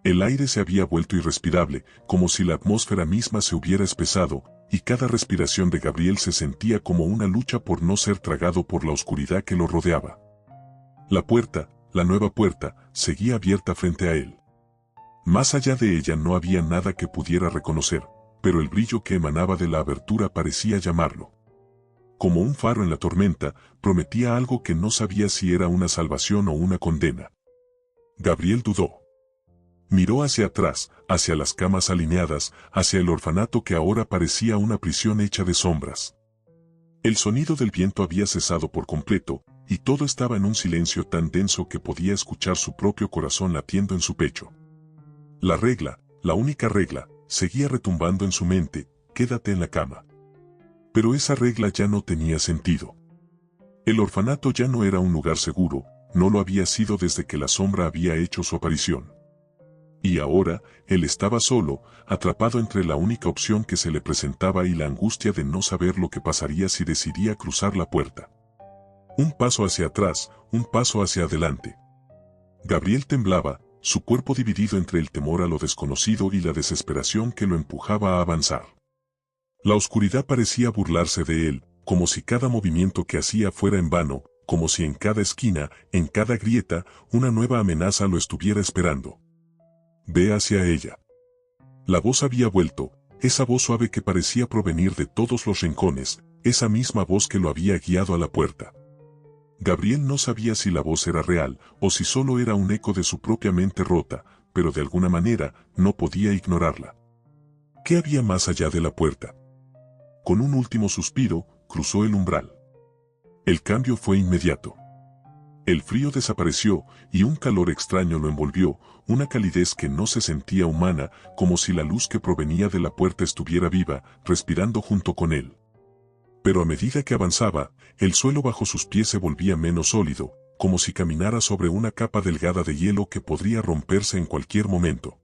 El aire se había vuelto irrespirable, como si la atmósfera misma se hubiera espesado, y cada respiración de Gabriel se sentía como una lucha por no ser tragado por la oscuridad que lo rodeaba. La puerta, la nueva puerta, seguía abierta frente a él. Más allá de ella no había nada que pudiera reconocer, pero el brillo que emanaba de la abertura parecía llamarlo. Como un faro en la tormenta, prometía algo que no sabía si era una salvación o una condena. Gabriel dudó. Miró hacia atrás, hacia las camas alineadas, hacia el orfanato que ahora parecía una prisión hecha de sombras. El sonido del viento había cesado por completo, y todo estaba en un silencio tan denso que podía escuchar su propio corazón latiendo en su pecho. La regla, la única regla, seguía retumbando en su mente: quédate en la cama. Pero esa regla ya no tenía sentido. El orfanato ya no era un lugar seguro, no lo había sido desde que la sombra había hecho su aparición. Y ahora, él estaba solo, atrapado entre la única opción que se le presentaba y la angustia de no saber lo que pasaría si decidía cruzar la puerta. Un paso hacia atrás, un paso hacia adelante. Gabriel temblaba, su cuerpo dividido entre el temor a lo desconocido y la desesperación que lo empujaba a avanzar. La oscuridad parecía burlarse de él, como si cada movimiento que hacía fuera en vano, como si en cada esquina, en cada grieta, una nueva amenaza lo estuviera esperando. Ve hacia ella. La voz había vuelto, esa voz suave que parecía provenir de todos los rincones, esa misma voz que lo había guiado a la puerta. Gabriel no sabía si la voz era real, o si solo era un eco de su propia mente rota, pero de alguna manera, no podía ignorarla. ¿Qué había más allá de la puerta? Con un último suspiro, cruzó el umbral. El cambio fue inmediato. El frío desapareció, y un calor extraño lo envolvió, una calidez que no se sentía humana, como si la luz que provenía de la puerta estuviera viva, respirando junto con él. Pero a medida que avanzaba, el suelo bajo sus pies se volvía menos sólido, como si caminara sobre una capa delgada de hielo que podría romperse en cualquier momento.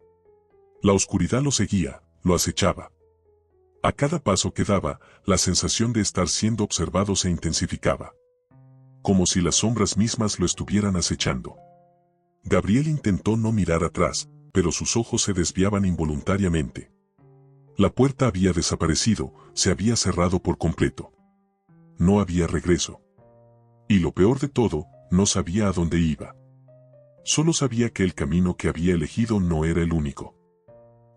La oscuridad lo seguía, lo acechaba. A cada paso que daba, la sensación de estar siendo observado se intensificaba. Como si las sombras mismas lo estuvieran acechando. Gabriel intentó no mirar atrás, pero sus ojos se desviaban involuntariamente. La puerta había desaparecido, se había cerrado por completo. No había regreso. Y lo peor de todo, no sabía a dónde iba. Solo sabía que el camino que había elegido no era el único.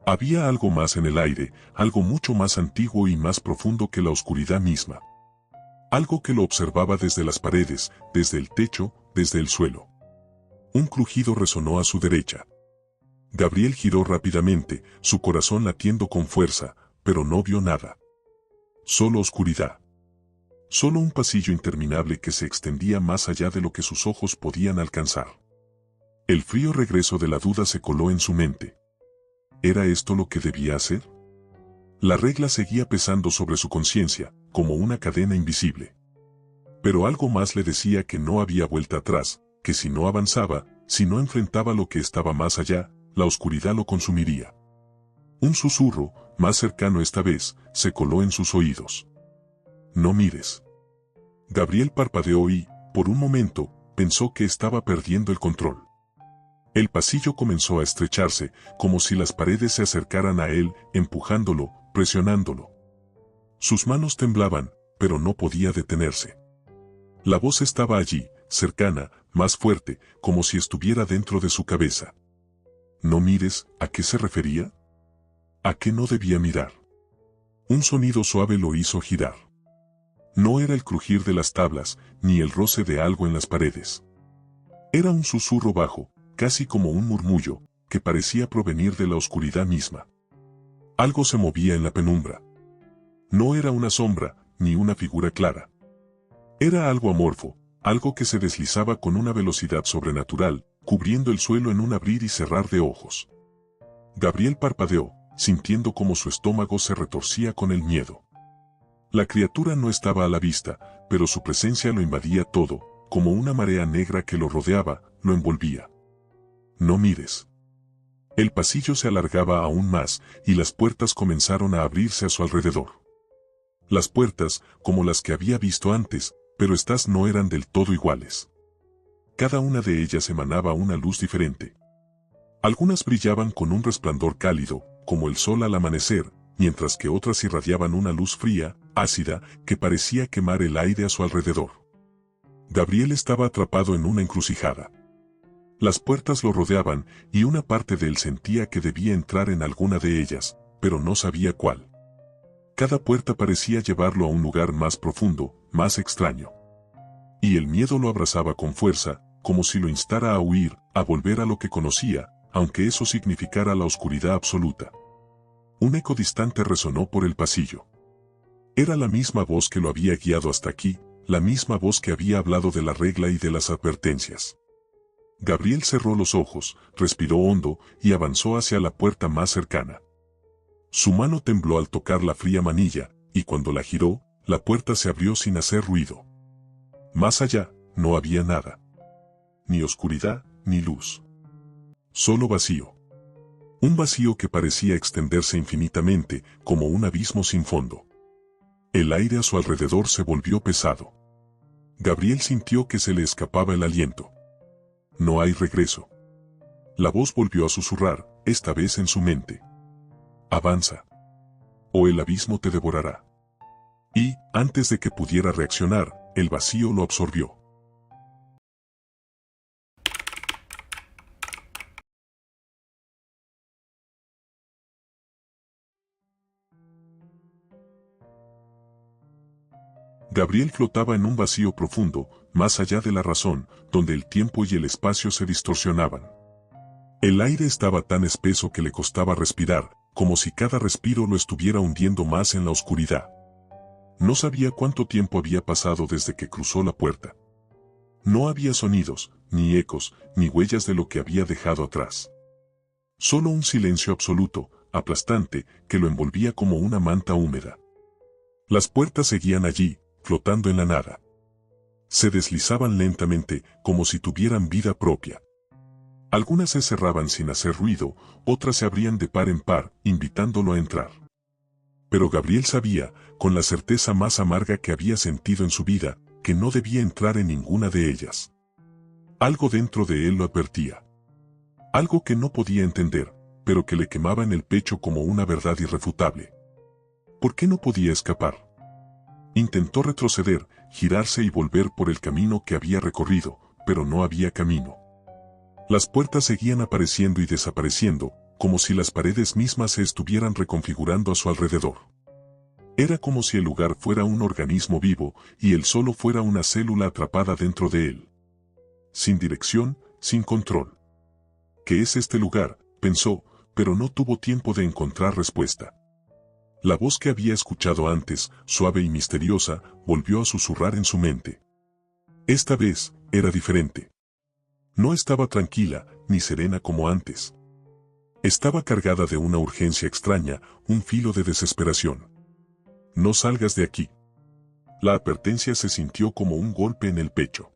Había algo más en el aire, algo mucho más antiguo y más profundo que la oscuridad misma. Algo que lo observaba desde las paredes, desde el techo, desde el suelo. Un crujido resonó a su derecha. Gabriel giró rápidamente, su corazón latiendo con fuerza, pero no vio nada. Solo oscuridad. Solo un pasillo interminable que se extendía más allá de lo que sus ojos podían alcanzar. El frío regreso de la duda se coló en su mente. ¿Era esto lo que debía hacer? La regla seguía pesando sobre su conciencia, como una cadena invisible. Pero algo más le decía que no había vuelta atrás, que si no avanzaba, si no enfrentaba lo que estaba más allá, la oscuridad lo consumiría. Un susurro, más cercano esta vez, se coló en sus oídos. No mires. Gabriel parpadeó y, por un momento, pensó que estaba perdiendo el control. El pasillo comenzó a estrecharse, como si las paredes se acercaran a él, empujándolo, presionándolo. Sus manos temblaban, pero no podía detenerse. La voz estaba allí, cercana, más fuerte, como si estuviera dentro de su cabeza. No mires, ¿a qué se refería? ¿A qué no debía mirar? Un sonido suave lo hizo girar. No era el crujir de las tablas, ni el roce de algo en las paredes. Era un susurro bajo, casi como un murmullo, que parecía provenir de la oscuridad misma. Algo se movía en la penumbra. No era una sombra, ni una figura clara. Era algo amorfo, algo que se deslizaba con una velocidad sobrenatural, cubriendo el suelo en un abrir y cerrar de ojos. Gabriel parpadeó, sintiendo como su estómago se retorcía con el miedo. La criatura no estaba a la vista, pero su presencia lo invadía todo, como una marea negra que lo rodeaba, lo envolvía. No mires. El pasillo se alargaba aún más, y las puertas comenzaron a abrirse a su alrededor. Las puertas, como las que había visto antes, pero estas no eran del todo iguales. Cada una de ellas emanaba una luz diferente. Algunas brillaban con un resplandor cálido, como el sol al amanecer, mientras que otras irradiaban una luz fría, ácida, que parecía quemar el aire a su alrededor. Gabriel estaba atrapado en una encrucijada. Las puertas lo rodeaban, y una parte de él sentía que debía entrar en alguna de ellas, pero no sabía cuál. Cada puerta parecía llevarlo a un lugar más profundo, más extraño. Y el miedo lo abrazaba con fuerza, como si lo instara a huir, a volver a lo que conocía, aunque eso significara la oscuridad absoluta. Un eco distante resonó por el pasillo. Era la misma voz que lo había guiado hasta aquí, la misma voz que había hablado de la regla y de las advertencias. Gabriel cerró los ojos, respiró hondo y avanzó hacia la puerta más cercana. Su mano tembló al tocar la fría manilla, y cuando la giró, la puerta se abrió sin hacer ruido. Más allá, no había nada. Ni oscuridad, ni luz. Solo vacío. Un vacío que parecía extenderse infinitamente, como un abismo sin fondo. El aire a su alrededor se volvió pesado. Gabriel sintió que se le escapaba el aliento. No hay regreso. La voz volvió a susurrar, esta vez en su mente. Avanza. O el abismo te devorará. Y, antes de que pudiera reaccionar, el vacío lo absorbió. Gabriel flotaba en un vacío profundo, más allá de la razón, donde el tiempo y el espacio se distorsionaban. El aire estaba tan espeso que le costaba respirar, como si cada respiro lo estuviera hundiendo más en la oscuridad. No sabía cuánto tiempo había pasado desde que cruzó la puerta. No había sonidos, ni ecos, ni huellas de lo que había dejado atrás. Solo un silencio absoluto, aplastante, que lo envolvía como una manta húmeda. Las puertas seguían allí, flotando en la nada. Se deslizaban lentamente, como si tuvieran vida propia. Algunas se cerraban sin hacer ruido, otras se abrían de par en par, invitándolo a entrar. Pero Gabriel sabía, con la certeza más amarga que había sentido en su vida, que no debía entrar en ninguna de ellas. Algo dentro de él lo advertía. Algo que no podía entender, pero que le quemaba en el pecho como una verdad irrefutable. ¿Por qué no podía escapar? Intentó retroceder, girarse y volver por el camino que había recorrido, pero no había camino. Las puertas seguían apareciendo y desapareciendo, como si las paredes mismas se estuvieran reconfigurando a su alrededor. Era como si el lugar fuera un organismo vivo, y él solo fuera una célula atrapada dentro de él. Sin dirección, sin control. ¿Qué es este lugar?, pensó, pero no tuvo tiempo de encontrar respuesta. La voz que había escuchado antes, suave y misteriosa, volvió a susurrar en su mente. Esta vez, era diferente. No estaba tranquila, ni serena como antes. Estaba cargada de una urgencia extraña, un filo de desesperación. No salgas de aquí. La advertencia se sintió como un golpe en el pecho.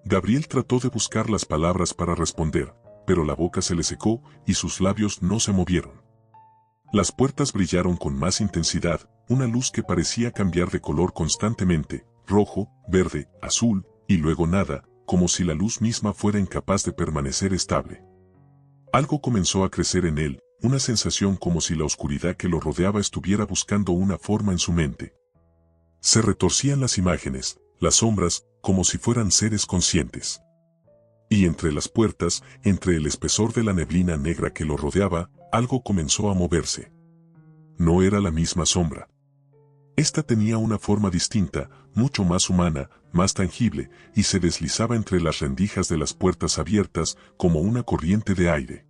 Gabriel trató de buscar las palabras para responder, pero la boca se le secó y sus labios no se movieron. Las puertas brillaron con más intensidad, una luz que parecía cambiar de color constantemente, rojo, verde, azul, y luego nada, como si la luz misma fuera incapaz de permanecer estable. Algo comenzó a crecer en él, una sensación como si la oscuridad que lo rodeaba estuviera buscando una forma en su mente. Se retorcían las imágenes, las sombras, como si fueran seres conscientes. Y entre las puertas, entre el espesor de la neblina negra que lo rodeaba, algo comenzó a moverse. No era la misma sombra. Esta tenía una forma distinta, mucho más humana, más tangible, y se deslizaba entre las rendijas de las puertas abiertas, como una corriente de aire.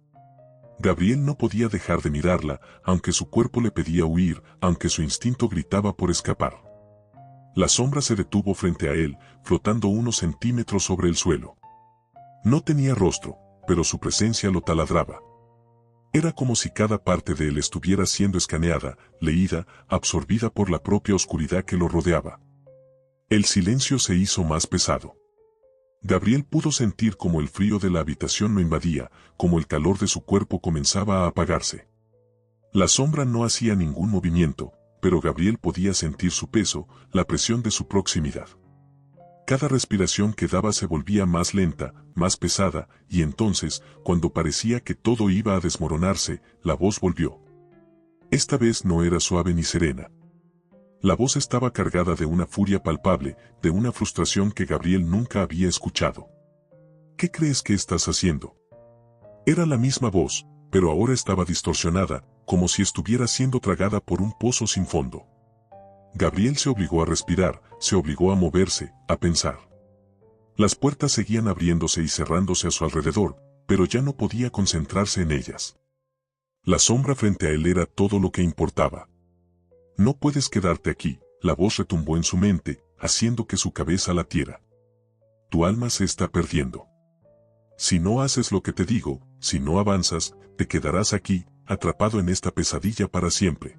Gabriel no podía dejar de mirarla, aunque su cuerpo le pedía huir, aunque su instinto gritaba por escapar. La sombra se detuvo frente a él, flotando unos centímetros sobre el suelo. No tenía rostro, pero su presencia lo taladraba. Era como si cada parte de él estuviera siendo escaneada, leída, absorbida por la propia oscuridad que lo rodeaba. El silencio se hizo más pesado. Gabriel pudo sentir como el frío de la habitación lo invadía, como el calor de su cuerpo comenzaba a apagarse. La sombra no hacía ningún movimiento, pero Gabriel podía sentir su peso, la presión de su proximidad. Cada respiración que daba se volvía más lenta, más pesada, y entonces, cuando parecía que todo iba a desmoronarse, la voz volvió. Esta vez no era suave ni serena. La voz estaba cargada de una furia palpable, de una frustración que Gabriel nunca había escuchado. ¿Qué crees que estás haciendo? Era la misma voz, pero ahora estaba distorsionada, como si estuviera siendo tragada por un pozo sin fondo. Gabriel se obligó a respirar, se obligó a moverse, a pensar. Las puertas seguían abriéndose y cerrándose a su alrededor, pero ya no podía concentrarse en ellas. La sombra frente a él era todo lo que importaba. No puedes quedarte aquí, la voz retumbó en su mente, haciendo que su cabeza latiera. Tu alma se está perdiendo. Si no haces lo que te digo, si no avanzas, te quedarás aquí, atrapado en esta pesadilla para siempre.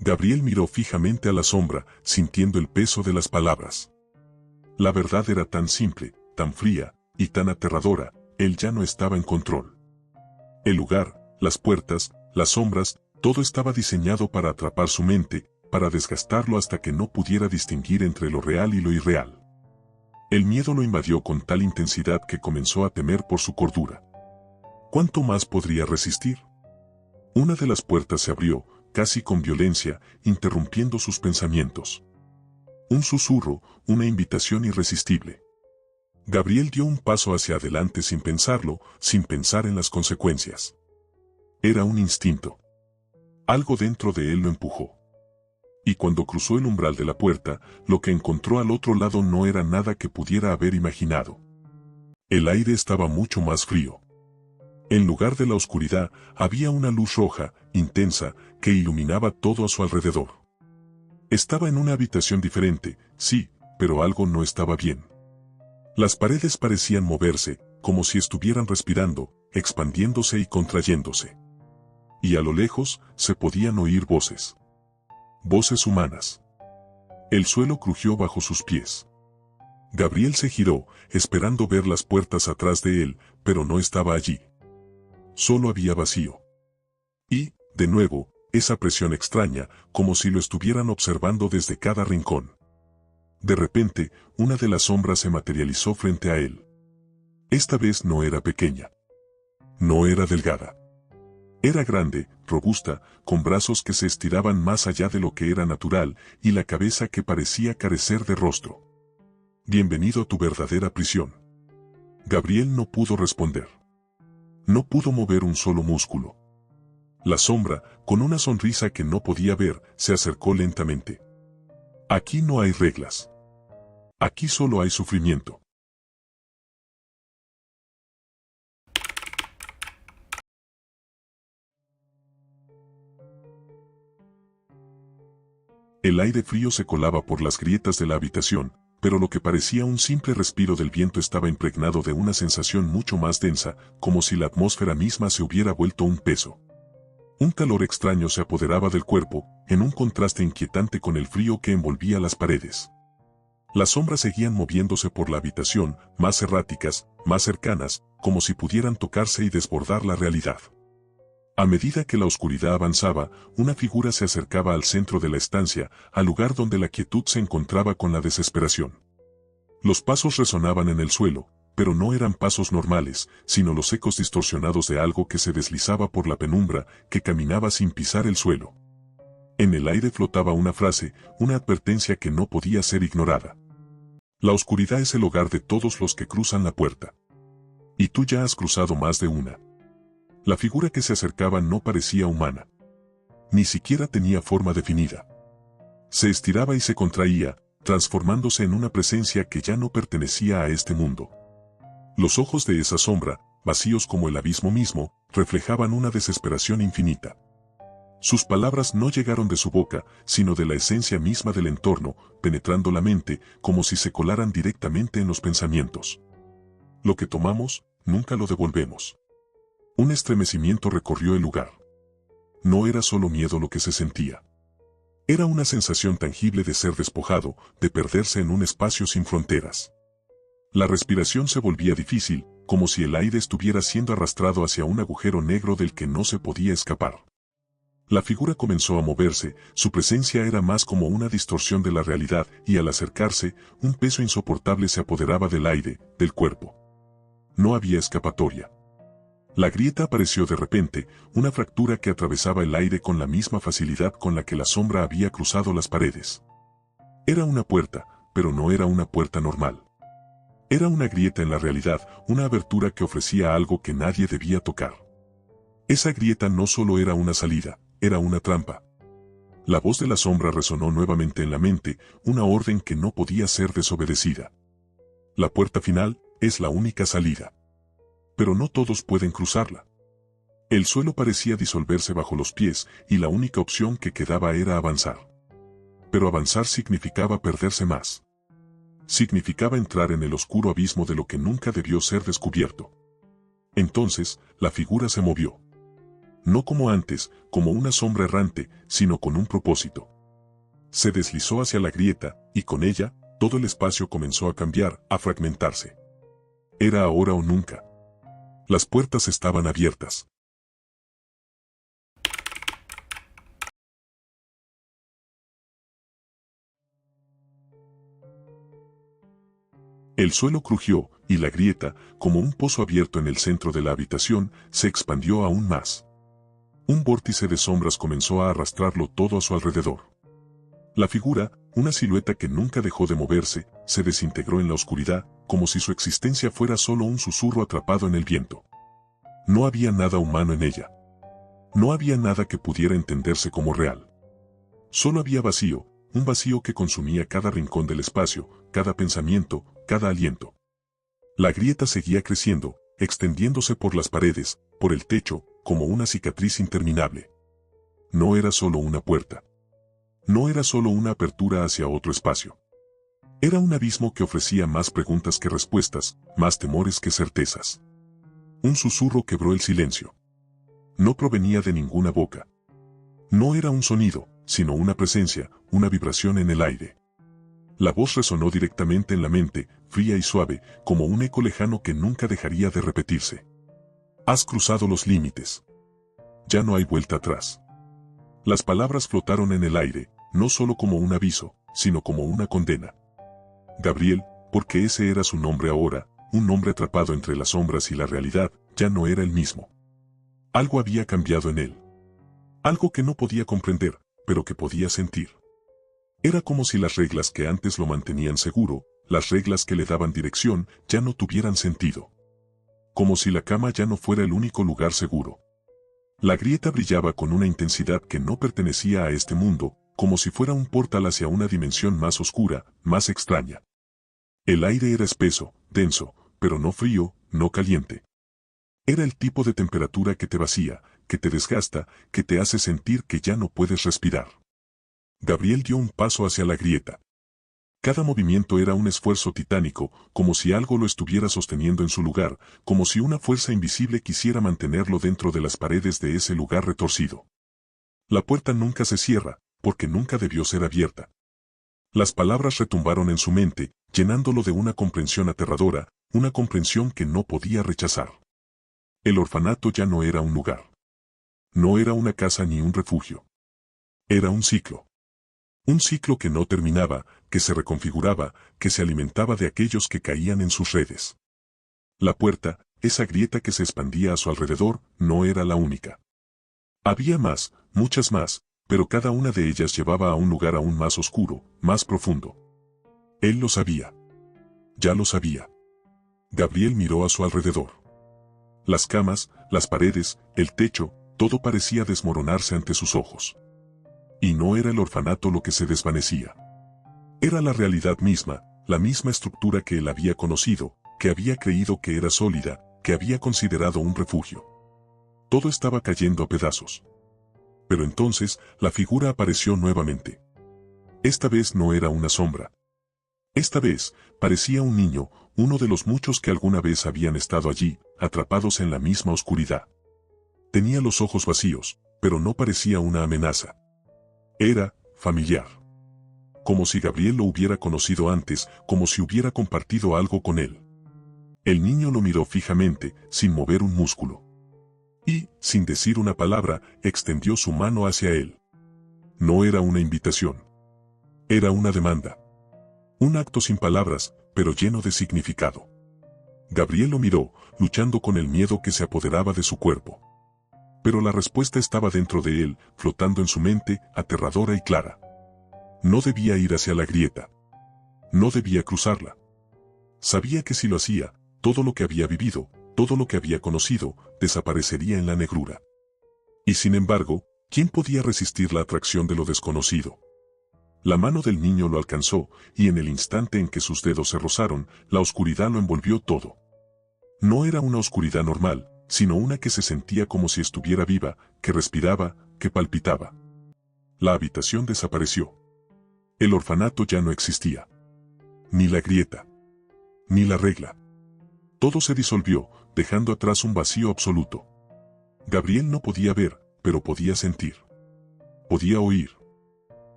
Gabriel miró fijamente a la sombra, sintiendo el peso de las palabras. La verdad era tan simple, tan fría, y tan aterradora, él ya no estaba en control. El lugar, las puertas, las sombras, todo estaba diseñado para atrapar su mente, para desgastarlo hasta que no pudiera distinguir entre lo real y lo irreal. El miedo lo invadió con tal intensidad que comenzó a temer por su cordura. ¿Cuánto más podría resistir? Una de las puertas se abrió, casi con violencia, interrumpiendo sus pensamientos. Un susurro, una invitación irresistible. Gabriel dio un paso hacia adelante sin pensarlo, sin pensar en las consecuencias. Era un instinto. Algo dentro de él lo empujó. Y cuando cruzó el umbral de la puerta, lo que encontró al otro lado no era nada que pudiera haber imaginado. El aire estaba mucho más frío. En lugar de la oscuridad, había una luz roja, intensa, que iluminaba todo a su alrededor. Estaba en una habitación diferente, sí, pero algo no estaba bien. Las paredes parecían moverse, como si estuvieran respirando, expandiéndose y contrayéndose. Y a lo lejos, se podían oír voces. Voces humanas. El suelo crujió bajo sus pies. Gabriel se giró, esperando ver las puertas atrás de él, pero no estaba allí. Solo había vacío. Y, de nuevo, esa presión extraña, como si lo estuvieran observando desde cada rincón. De repente, una de las sombras se materializó frente a él. Esta vez no era pequeña. No era delgada. Era grande, robusta, con brazos que se estiraban más allá de lo que era natural, y la cabeza que parecía carecer de rostro. Bienvenido a tu verdadera prisión. Gabriel no pudo responder. No pudo mover un solo músculo. La sombra, con una sonrisa que no podía ver, se acercó lentamente. Aquí no hay reglas. Aquí solo hay sufrimiento. El aire frío se colaba por las grietas de la habitación, pero lo que parecía un simple respiro del viento estaba impregnado de una sensación mucho más densa, como si la atmósfera misma se hubiera vuelto un peso. Un calor extraño se apoderaba del cuerpo, en un contraste inquietante con el frío que envolvía las paredes. Las sombras seguían moviéndose por la habitación, más erráticas, más cercanas, como si pudieran tocarse y desbordar la realidad. A medida que la oscuridad avanzaba, una figura se acercaba al centro de la estancia, al lugar donde la quietud se encontraba con la desesperación. Los pasos resonaban en el suelo, pero no eran pasos normales, sino los ecos distorsionados de algo que se deslizaba por la penumbra, que caminaba sin pisar el suelo. En el aire flotaba una frase, una advertencia que no podía ser ignorada. La oscuridad es el hogar de todos los que cruzan la puerta. Y tú ya has cruzado más de una. La figura que se acercaba no parecía humana. Ni siquiera tenía forma definida. Se estiraba y se contraía, transformándose en una presencia que ya no pertenecía a este mundo. Los ojos de esa sombra, vacíos como el abismo mismo, reflejaban una desesperación infinita. Sus palabras no llegaron de su boca, sino de la esencia misma del entorno, penetrando la mente, como si se colaran directamente en los pensamientos. Lo que tomamos, nunca lo devolvemos. Un estremecimiento recorrió el lugar. No era solo miedo lo que se sentía. Era una sensación tangible de ser despojado, de perderse en un espacio sin fronteras. La respiración se volvía difícil, como si el aire estuviera siendo arrastrado hacia un agujero negro del que no se podía escapar. La figura comenzó a moverse, su presencia era más como una distorsión de la realidad y al acercarse, un peso insoportable se apoderaba del aire, del cuerpo. No había escapatoria. La grieta apareció de repente, una fractura que atravesaba el aire con la misma facilidad con la que la sombra había cruzado las paredes. Era una puerta, pero no era una puerta normal. Era una grieta en la realidad, una abertura que ofrecía algo que nadie debía tocar. Esa grieta no solo era una salida, era una trampa. La voz de la sombra resonó nuevamente en la mente, una orden que no podía ser desobedecida. La puerta final es la única salida. Pero no todos pueden cruzarla. El suelo parecía disolverse bajo los pies y la única opción que quedaba era avanzar. Pero avanzar significaba perderse más. Significaba entrar en el oscuro abismo de lo que nunca debió ser descubierto. Entonces, la figura se movió. No como antes, como una sombra errante, sino con un propósito. Se deslizó hacia la grieta, y con ella, todo el espacio comenzó a cambiar, a fragmentarse. Era ahora o nunca. Las puertas estaban abiertas. El suelo crujió, y la grieta, como un pozo abierto en el centro de la habitación, se expandió aún más. Un vórtice de sombras comenzó a arrastrarlo todo a su alrededor. La figura, una silueta que nunca dejó de moverse, se desintegró en la oscuridad, como si su existencia fuera solo un susurro atrapado en el viento. No había nada humano en ella. No había nada que pudiera entenderse como real. Solo había vacío, un vacío que consumía cada rincón del espacio, cada pensamiento, cada aliento. La grieta seguía creciendo, extendiéndose por las paredes, por el techo, como una cicatriz interminable. No era solo una puerta. No era solo una apertura hacia otro espacio. Era un abismo que ofrecía más preguntas que respuestas, más temores que certezas. Un susurro quebró el silencio. No provenía de ninguna boca. No era un sonido, sino una presencia, una vibración en el aire. La voz resonó directamente en la mente, fría y suave, como un eco lejano que nunca dejaría de repetirse. Has cruzado los límites. Ya no hay vuelta atrás. Las palabras flotaron en el aire, no solo como un aviso, sino como una condena. Gabriel, porque ese era su nombre ahora, un nombre atrapado entre las sombras y la realidad, ya no era el mismo. Algo había cambiado en él. Algo que no podía comprender, pero que podía sentir. Era como si las reglas que antes lo mantenían seguro, las reglas que le daban dirección, ya no tuvieran sentido. Como si la cama ya no fuera el único lugar seguro. La grieta brillaba con una intensidad que no pertenecía a este mundo, como si fuera un portal hacia una dimensión más oscura, más extraña. El aire era espeso, denso, pero no frío, no caliente. Era el tipo de temperatura que te vacía, que te desgasta, que te hace sentir que ya no puedes respirar. Gabriel dio un paso hacia la grieta. Cada movimiento era un esfuerzo titánico, como si algo lo estuviera sosteniendo en su lugar, como si una fuerza invisible quisiera mantenerlo dentro de las paredes de ese lugar retorcido. La puerta nunca se cierra, porque nunca debió ser abierta. Las palabras retumbaron en su mente, llenándolo de una comprensión aterradora, una comprensión que no podía rechazar. El orfanato ya no era un lugar. No era una casa ni un refugio. Era un ciclo. Un ciclo que no terminaba, que se reconfiguraba, que se alimentaba de aquellos que caían en sus redes. La puerta, esa grieta que se expandía a su alrededor, no era la única. Había más, muchas más, pero cada una de ellas llevaba a un lugar aún más oscuro, más profundo. Él lo sabía. Ya lo sabía. Gabriel miró a su alrededor. Las camas, las paredes, el techo, todo parecía desmoronarse ante sus ojos. Y no era el orfanato lo que se desvanecía. Era la realidad misma, la misma estructura que él había conocido, que había creído que era sólida, que había considerado un refugio. Todo estaba cayendo a pedazos. Pero entonces, la figura apareció nuevamente. Esta vez no era una sombra. Esta vez, parecía un niño, uno de los muchos que alguna vez habían estado allí, atrapados en la misma oscuridad. Tenía los ojos vacíos, pero no parecía una amenaza. Era familiar. Como si Gabriel lo hubiera conocido antes, como si hubiera compartido algo con él. El niño lo miró fijamente, sin mover un músculo. y, sin decir una palabra, extendió su mano hacia él. No era una invitación. Era una demanda. Un acto sin palabras, pero lleno de significado. Gabriel lo miró, luchando con el miedo que se apoderaba de su cuerpo. Pero la respuesta estaba dentro de él, flotando en su mente, aterradora y clara. No debía ir hacia la grieta. No debía cruzarla. Sabía que si lo hacía, todo lo que había vivido, todo lo que había conocido, desaparecería en la negrura. Y sin embargo, ¿quién podía resistir la atracción de lo desconocido? La mano del niño lo alcanzó, y en el instante en que sus dedos se rozaron, la oscuridad lo envolvió todo. No era una oscuridad normal, sino una que se sentía como si estuviera viva, que respiraba, que palpitaba. La habitación desapareció. El orfanato ya no existía. Ni la grieta. Ni la regla. Todo se disolvió, dejando atrás un vacío absoluto. Gabriel no podía ver, pero podía sentir. Podía oír.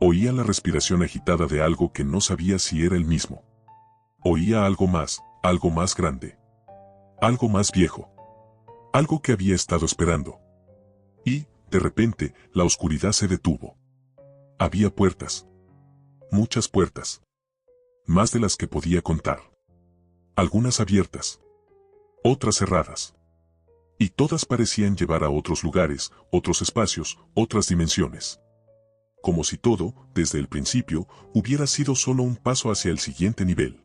Oía la respiración agitada de algo que no sabía si era el mismo. Oía algo más grande. Algo más viejo. Algo que había estado esperando. Y, de repente, la oscuridad se detuvo. Había puertas. Muchas puertas. Más de las que podía contar. Algunas abiertas. Otras cerradas. Y todas parecían llevar a otros lugares, otros espacios, otras dimensiones. Como si todo, desde el principio, hubiera sido solo un paso hacia el siguiente nivel.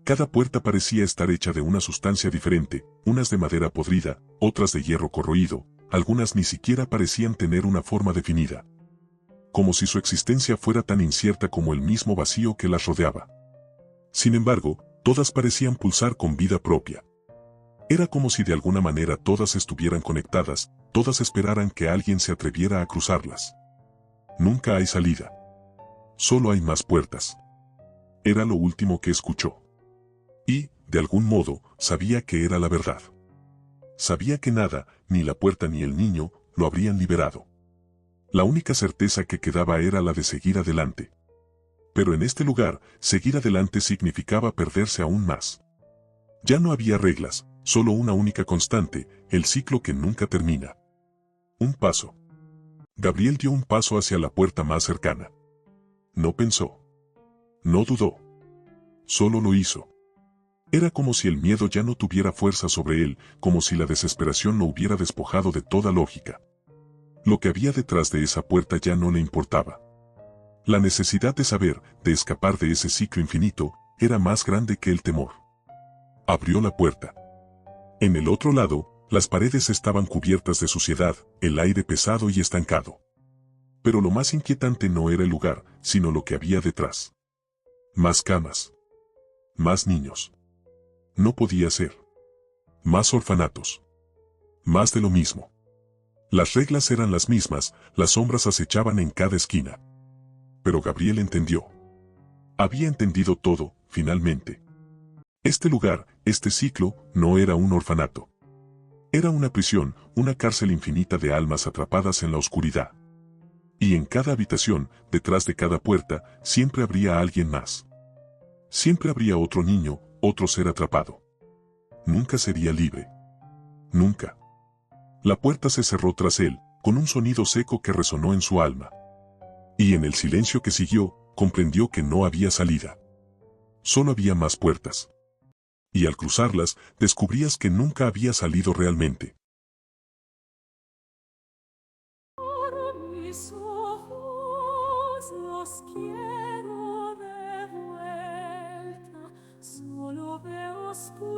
Cada puerta parecía estar hecha de una sustancia diferente, unas de madera podrida, otras de hierro corroído, algunas ni siquiera parecían tener una forma definida. Como si su existencia fuera tan incierta como el mismo vacío que las rodeaba. Sin embargo, todas parecían pulsar con vida propia. Era como si de alguna manera todas estuvieran conectadas, todas esperaran que alguien se atreviera a cruzarlas. Nunca hay salida. Solo hay más puertas. Era lo último que escuchó. Y, de algún modo, sabía que era la verdad. Sabía que nada, ni la puerta ni el niño, lo habrían liberado. La única certeza que quedaba era la de seguir adelante. Pero en este lugar, seguir adelante significaba perderse aún más. Ya no había reglas, solo una única constante, el ciclo que nunca termina. Un paso. Gabriel dio un paso hacia la puerta más cercana. No pensó. No dudó. Solo lo hizo. Era como si el miedo ya no tuviera fuerza sobre él, como si la desesperación lo hubiera despojado de toda lógica. Lo que había detrás de esa puerta ya no le importaba. La necesidad de saber, de escapar de ese ciclo infinito, era más grande que el temor. Abrió la puerta. En el otro lado, las paredes estaban cubiertas de suciedad, el aire pesado y estancado. Pero lo más inquietante no era el lugar, sino lo que había detrás. Más camas. Más niños. No podía ser. Más orfanatos. Más de lo mismo. Las reglas eran las mismas, las sombras acechaban en cada esquina. Pero Gabriel entendió. Había entendido todo, finalmente. Este lugar, este ciclo, no era un orfanato. Era una prisión, una cárcel infinita de almas atrapadas en la oscuridad. Y en cada habitación, detrás de cada puerta, siempre habría alguien más. Siempre habría otro niño, otro ser atrapado. Nunca sería libre. Nunca. La puerta se cerró tras él, con un sonido seco que resonó en su alma. Y en el silencio que siguió, comprendió que no había salida. Solo había más puertas. Y al cruzarlas, descubrías que nunca había salido realmente. Mis ojos los quiero de vuelta, solo veo oscuridad.